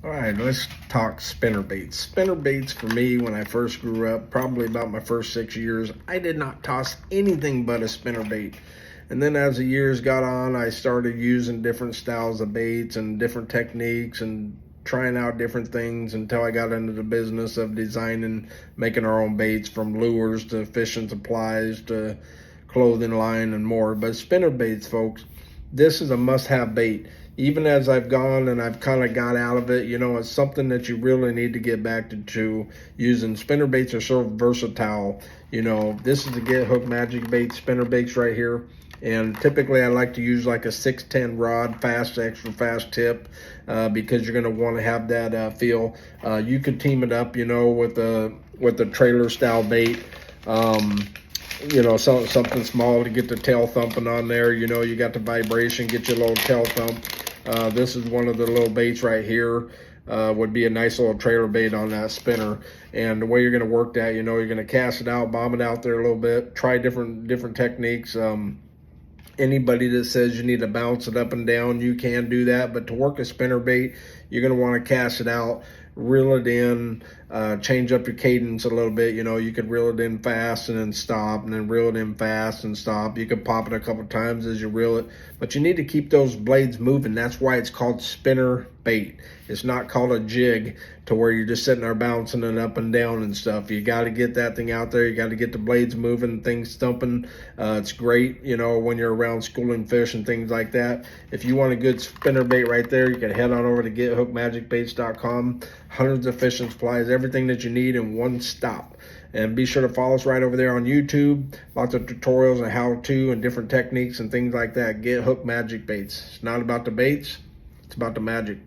All right, let's talk spinnerbaits. Spinnerbaits for me, when I first grew up, probably about my first 6 years, I did not toss anything but a spinnerbait. And then as the years got on, I started using different styles of baits and different techniques and trying out different things until I got into the business of designing, making our own baits, from lures to fishing supplies to clothing line and more. But spinnerbaits, folks, this is a must-have bait. Even as I've gone and I've kind of got out of it, it's something that you really need to get back to using. Spinnerbaits are so versatile. This is the Get Hooked Magic Bait spinnerbaits right here. And typically I like to use like a 610 rod, extra fast tip, because you're going to want to have that feel. You could team it up, with a trailer style bait. Something small to get the tail thumping on there. You got the vibration, get your little tail thump. This is one of the little baits right here. Would be a nice little trailer bait on that spinner. And the way you're going to work that, you're going to cast it out, bomb it out there a little bit, try different techniques. Anybody that says you need to bounce it up and down, you can do that. But to work a spinnerbait, you're going to want to cast it out, reel it in, change up your cadence a little bit. You could reel it in fast and then stop, and then reel it in fast and stop. You could pop it a couple times as you reel it, but you need to keep those blades moving. That's why it's called spinner bait. It's not called a jig, to where you're just sitting there bouncing it up and down and stuff. You got to get that thing out there. You got to get the blades moving, things stumping. It's great, when you're around schooling fish and things like that. If you want a good spinner bait right there, you can head on over to gethookedmagicbaits.com. Hundreds of fishing supplies, everything that you need in one stop. And be sure to follow us right over there on YouTube. Lots of tutorials and how-to and different techniques and things like that. Get Hooked Magic Baits. It's not about the baits, it's about the magic.